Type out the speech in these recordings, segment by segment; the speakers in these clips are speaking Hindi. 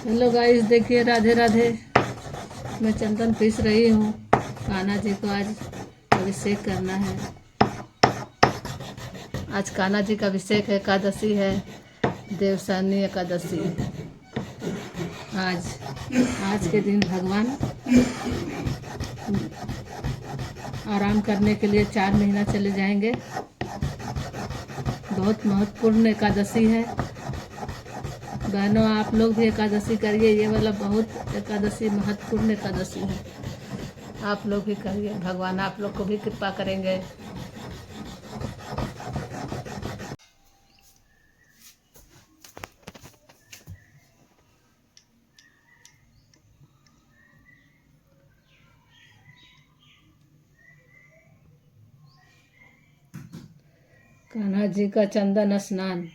हेलो गाइस, देखिए राधे राधे। मैं चंदन पीस रही हूँ। कान्हा जी को आज अभिषेक करना है। आज कान्हा जी का अभिषेक है, एकादशी है, देवसानी एकादशी। आज आज के दिन भगवान आराम करने के लिए 4 महीना चले जाएंगे। बहुत महत्वपूर्ण एकादशी है। बहनों, आप लोग भी एकादशी करिए। ये वाला बहुत एकादशी महत्वपूर्ण एकादशी है। आप लोग भी करिए, भगवान आप लोग को भी कृपा करेंगे। कान्हा जी का चंदन स्नान।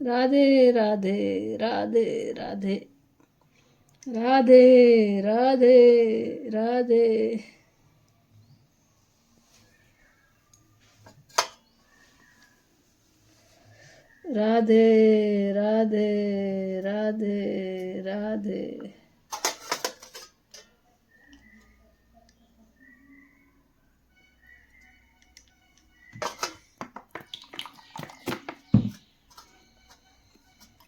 राधे राधे राधे राधे राधे राधे राधे। राधे राधे राधे राधे।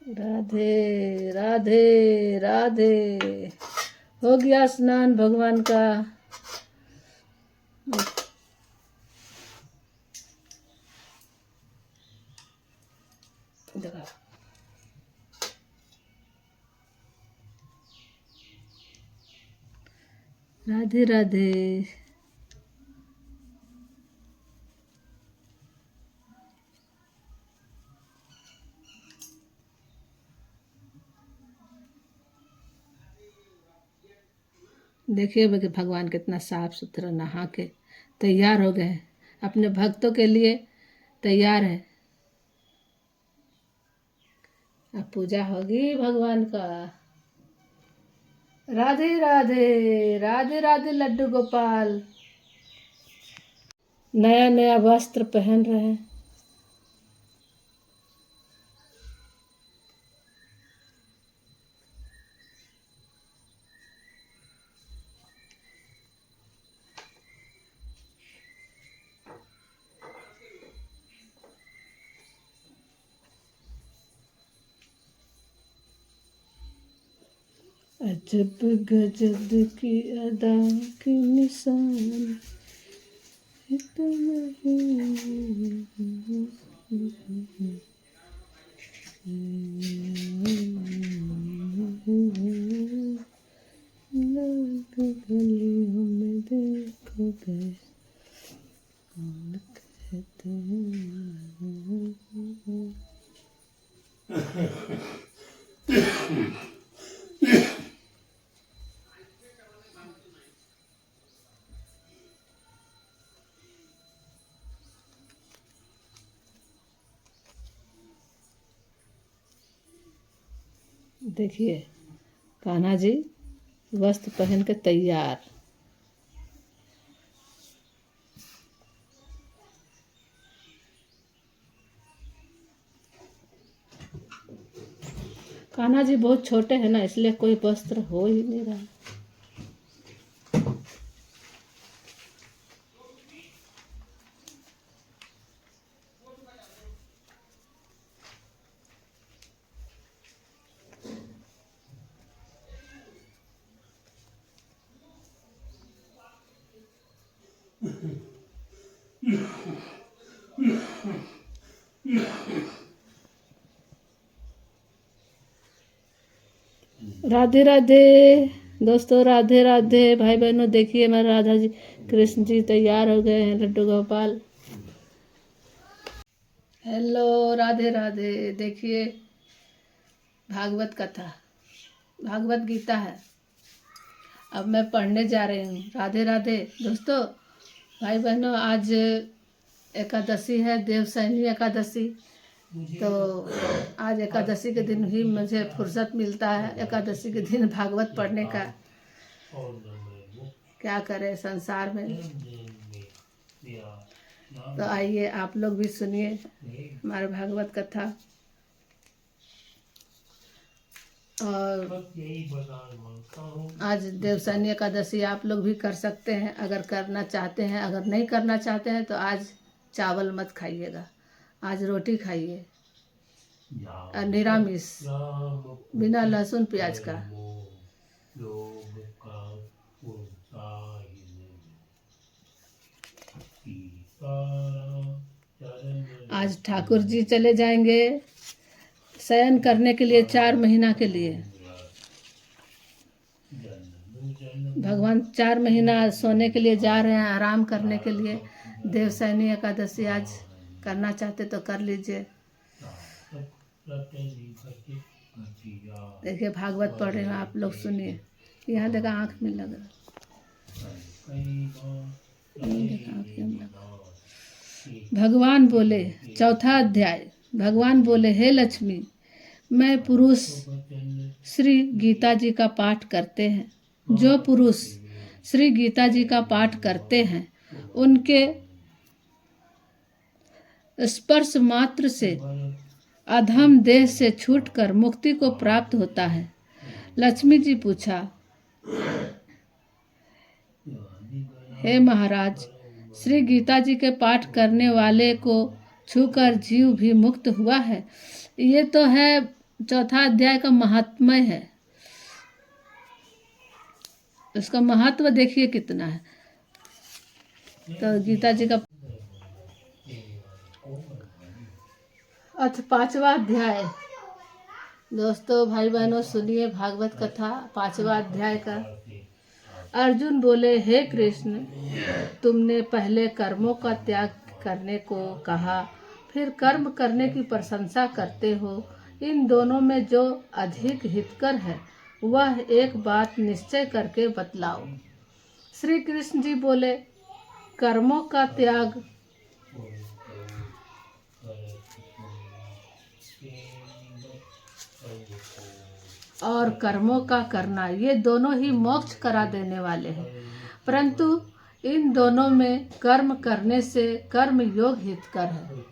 राधे राधे राधे। हो गया स्नान भगवान का। राधे राधे। देखिए भगवान कितना साफ सुथरा नहा के तैयार हो गए हैं, अपने भक्तों के लिए तैयार है। अब पूजा होगी भगवान का। राधे राधे राधे राधे लड्डू गोपाल। नया नया वस्त्र पहन रहे हैं। अजब गजब की अदा की निशान गलियों में देखोगे कौन कहते हैं। देखिए कान्हा जी वस्त्र पहन के तैयार। कान्हा जी बहुत छोटे हैं ना, इसलिए कोई वस्त्र हो ही नहीं रहा। राधे राधे दोस्तों, राधे राधे भाई बहनों। देखिए मेरे राधा जी कृष्ण जी तैयार हो गए हैं, लड्डू गोपाल। हेलो राधे राधे। देखिए भागवत कथा, भागवत गीता है। अब मैं पढ़ने जा रही हूँ। राधे राधे दोस्तों, भाई बहनों। आज एकादशी है, देवशयनी एकादशी। तो आज एकादशी के दिन ही मुझे फुर्सत मिलता है, एकादशी के दिन भागवत पढ़ने का। क्या करें संसार में। तो आइए आप लोग भी सुनिए हमारे भागवत कथा। और आज देवशयनी एकादशी आप लोग भी कर सकते हैं अगर करना चाहते हैं। अगर नहीं करना चाहते हैं तो आज चावल मत खाइएगा, आज रोटी खाइए और निरामिष बिना लहसुन प्याज का। आज ठाकुर जी चले जाएंगे शयन करने के लिए 4 महीना के लिए। भगवान 4 महीना सोने के लिए जा रहे हैं, आराम करने के लिए। देवशयनी एकादशी आज करना चाहते तो कर लीजिए। देखिए भागवत पढ़ रहे हो आप लोग, सुनिए। यहाँ देखा आँख में लग रहा, भगवान बोले, चौथा अध्याय। भगवान बोले, हे लक्ष्मी, मैं पुरुष श्री गीता जी का पाठ करते हैं। जो पुरुष श्री गीता जी का पाठ करते हैं उनके स्पर्श मात्र से अधम देह से छूटकर मुक्ति को प्राप्त होता है। लक्ष्मी जी पूछा, हे महाराज, श्री गीता जी के पाठ करने वाले को छूकर जीव भी मुक्त हुआ है। ये तो है चौथा अध्याय का महात्म्य है, उसका महत्व देखिए कितना है। तो गीता जी का 5वां अध्याय। दोस्तों भाई बहनों सुनिए भागवत कथा 5वां अध्याय का। अर्जुन बोले, हे कृष्ण, तुमने पहले कर्मों का त्याग करने को कहा, फिर कर्म करने की प्रशंसा करते हो। इन दोनों में जो अधिक हितकर है वह एक बात निश्चय करके बतलाओ। श्री कृष्ण जी बोले, कर्मों का त्याग और कर्मों का करना ये दोनों ही मोक्ष करा देने वाले हैं, परंतु इन दोनों में कर्म करने से कर्म योग हितकर है।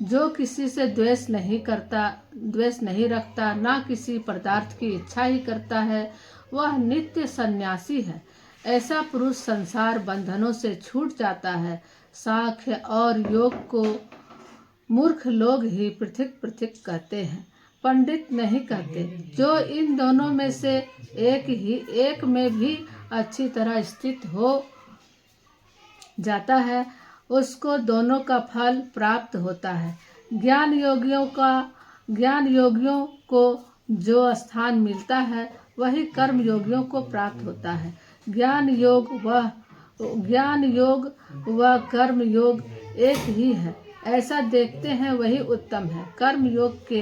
जो किसी से द्वेष नहीं रखता, ना किसी पदार्थ की इच्छा ही करता है, वह नित्य सन्यासी है। ऐसा पुरुष संसार बंधनों से छूट जाता है। सांख्य और योग को मूर्ख लोग ही पृथक पृथक कहते हैं, पंडित नहीं कहते। जो इन दोनों में से एक में भी अच्छी तरह स्थित हो जाता है, उसको दोनों का फल प्राप्त होता है। ज्ञान योगियों को जो स्थान मिलता है वही कर्म योगियों को प्राप्त होता है। ज्ञान योग व कर्म योग एक ही है, ऐसा देखते हैं वही उत्तम है। कर्म योग के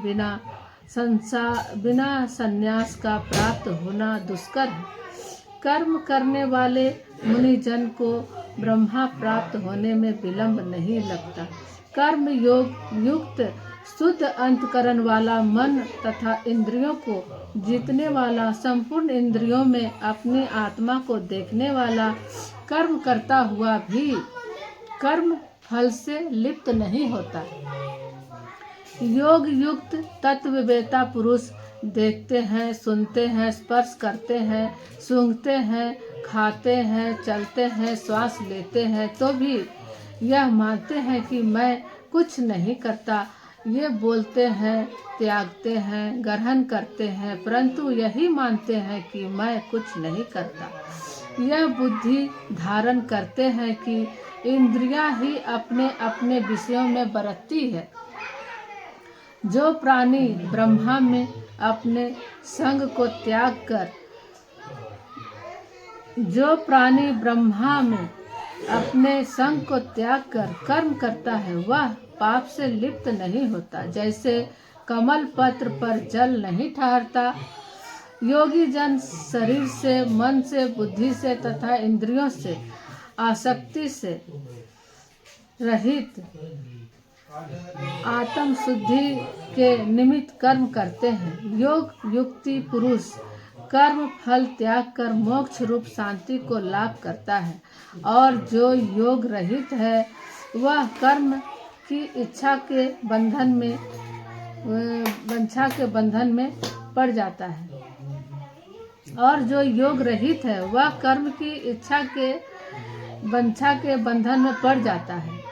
बिना संन्यास का प्राप्त होना दुष्कर है। कर्म करने वाले मुनिजन को ब्रह्मा प्राप्त होने में विलंब नहीं लगता। कर्म योग युक्त शुद्ध अंतकरण वाला मन तथा इंद्रियों को जीतने वाला, संपूर्ण इंद्रियों में अपनी आत्मा को देखने वाला, कर्म करता हुआ भी कर्म फल से लिप्त नहीं होता। योग युक्त तत्ववेता पुरुष देखते हैं, सुनते हैं, स्पर्श करते हैं, सूंघते हैं, खाते हैं, चलते हैं, श्वास लेते हैं तो भी यह मानते हैं कि मैं कुछ नहीं करता। ये बोलते हैं, त्यागते हैं, ग्रहण करते हैं, परंतु यही मानते हैं कि मैं कुछ नहीं करता। यह बुद्धि धारण करते हैं कि इंद्रियां ही अपने अपने विषयों में बरतती है। जो प्राणी ब्रह्मा में अपने संग को त्याग कर कर्म करता है, वह पाप से लिप्त नहीं होता। जैसे कमल पत्र पर जल नहीं ठहरता, योगी जन शरीर से, मन से, बुद्धि से तथा इंद्रियों से आसक्ति से रहित आत्म शुद्धि के निमित्त कर्म करते हैं। योग युक्ति पुरुष कर्म फल त्याग कर मोक्ष रूप शांति को लाभ करता है, और जो योग रहित है वह कर्म की इच्छा के बंधन में पड़ जाता है, और जो योग रहित है वह कर्म की इच्छा के बंधन में पड़ जाता है।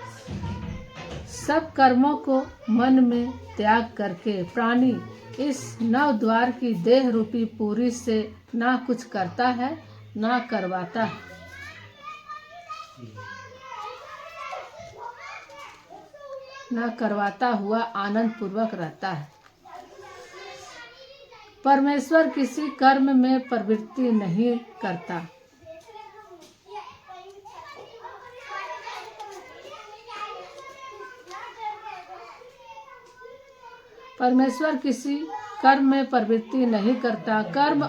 सब कर्मों को मन में त्याग करके प्राणी इस नव द्वार की देह रूपी पूरी से ना कुछ करता है ना करवाता है। ना करवाता हुआ आनंद पूर्वक रहता है। परमेश्वर किसी कर्म में प्रवृत्ति नहीं करता। परमेश्वर किसी कर्म में प्रवृत्ति नहीं करता। कर्म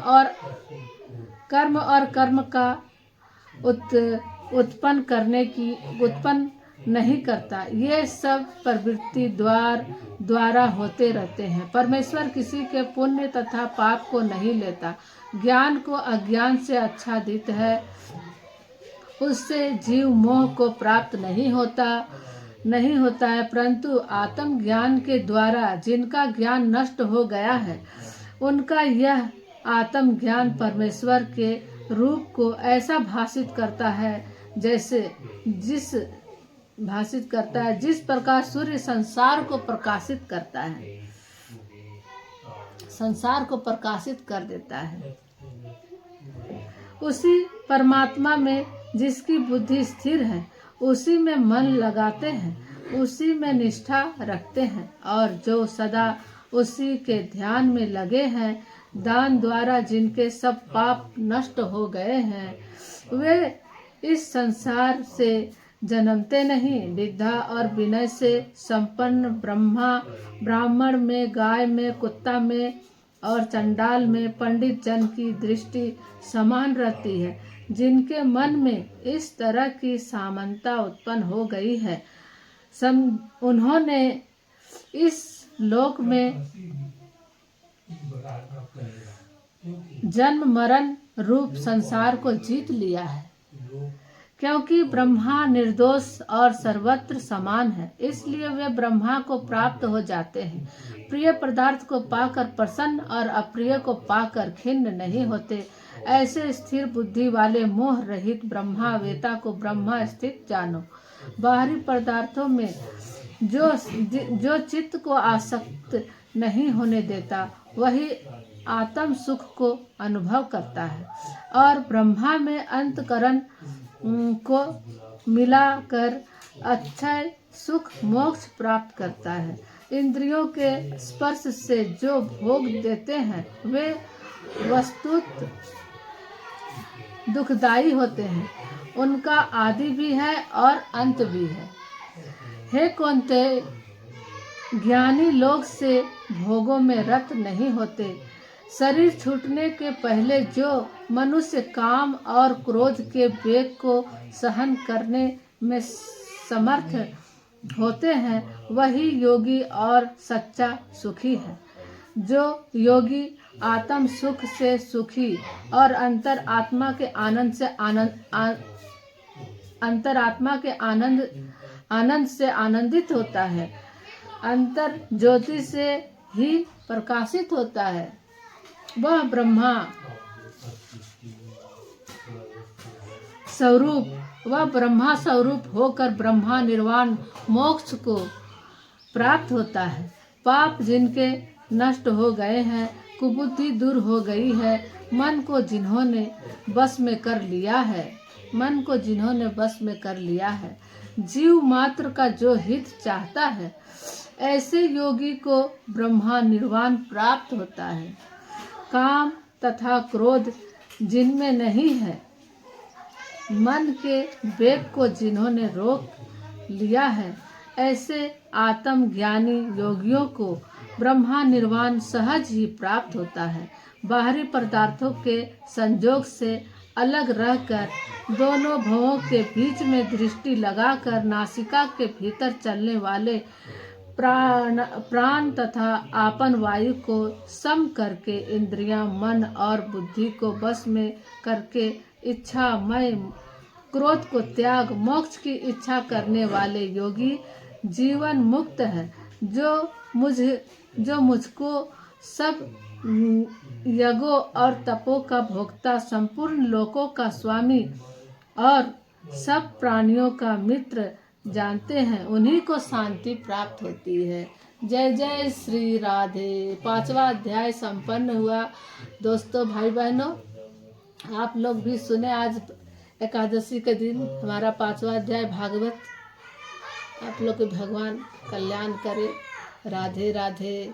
और कर्म का उत्पन्न नहीं करता। ये सब प्रवृत्ति द्वारा होते रहते हैं। परमेश्वर किसी के पुण्य तथा पाप को नहीं लेता। ज्ञान को अज्ञान से आच्छादित है, उससे जीव मोह को प्राप्त नहीं होता है, परंतु आत्म ज्ञान के द्वारा जिनका ज्ञान नष्ट हो गया है, उनका यह आत्म ज्ञान परमेश्वर के रूप को ऐसा भाषित करता है जिस प्रकार सूर्य संसार को प्रकाशित करता है, संसार को प्रकाशित कर देता है। उसी परमात्मा में जिसकी बुद्धि स्थिर है, उसी में मन लगाते हैं, उसी में निष्ठा रखते हैं, और जो सदा उसी के ध्यान में लगे हैं, दान द्वारा जिनके सब पाप नष्ट हो गए हैं, वे इस संसार से जन्मते नहीं। विद्या और विनय से संपन्न ब्राह्मण में, गाय में, कुत्ता में और चंडाल में पंडित जन की दृष्टि समान रहती है। जिनके मन में इस तरह की समानता उत्पन्न हो गई है, उन्होंने इस लोक में जन्म मरण रूप संसार को जीत लिया है। क्योंकि ब्रह्मा निर्दोष और सर्वत्र समान है, इसलिए वे ब्रह्मा को प्राप्त हो जाते हैं। प्रिय पदार्थ को पाकर प्रसन्न और अप्रिय को पाकर खिन्न नहीं होते। ऐसे स्थिर बुद्धि वाले मोह रहित ब्रह्मावेता को ब्रह्मा स्थित जानो। बाहरी पदार्थों में जो चित्त को आसक्त नहीं होने देता, वही आत्म सुख को अनुभव करता है, और ब्रह्मा में अंतकरण को मिलाकर अक्षय सुख मोक्ष प्राप्त करता है। इंद्रियों के स्पर्श से जो भोग देते हैं, वे वस्तुत दुखदायी होते हैं। उनका आदि भी है और अंत भी है। हे कौन्तेय, ज्ञानी लोग से भोगों में रत नहीं होते। शरीर छूटने के पहले जो मनुष्य काम और क्रोध के वेग को सहन करने में समर्थ होते हैं, वही योगी और सच्चा सुखी है। जो योगी आत्म सुख से सुखी और अंतरात्मा के आनंद से आनंदित होता है, अंतर ज्योति से ही प्रकाशित होता है, वह ब्रह्मा स्वरूप होकर ब्रह्मा निर्वाण मोक्ष को प्राप्त होता है। पाप जिनके नष्ट हो गए हैं, कुबुद्धि दूर हो गई है, मन को जिन्होंने बस में कर लिया है, जीव मात्र का जो हित चाहता है, ऐसे योगी को ब्रह्मा निर्वाण प्राप्त होता है। काम तथा क्रोध जिनमें नहीं है, मन के वेग को जिन्होंने रोक लिया है, ऐसे आत्मज्ञानी योगियों को ब्रह्मा निर्वाण सहज ही प्राप्त होता है। बाहरी पदार्थों के संयोग से अलग रहकर दोनों भवों के बीच में दृष्टि लगाकर नासिका के भीतर चलने वाले प्राण तथा आपन वायु को सम करके इंद्रियां, मन और बुद्धि को बस में करके इच्छामय क्रोध को त्याग मोक्ष की इच्छा करने वाले योगी जीवन मुक्त है। जो मुझको सब यज्ञों और तपों का भोक्ता, संपूर्ण लोकों का स्वामी और सब प्राणियों का मित्र जानते हैं, उन्हीं को शांति प्राप्त होती है। जय जय श्री राधे। 5वां अध्याय संपन्न हुआ। दोस्तों, भाई बहनों, आप लोग भी सुने। आज एकादशी के दिन हमारा 5वां अध्याय भागवत। आप लोग के भगवान कल्याण करे। राधे राधे।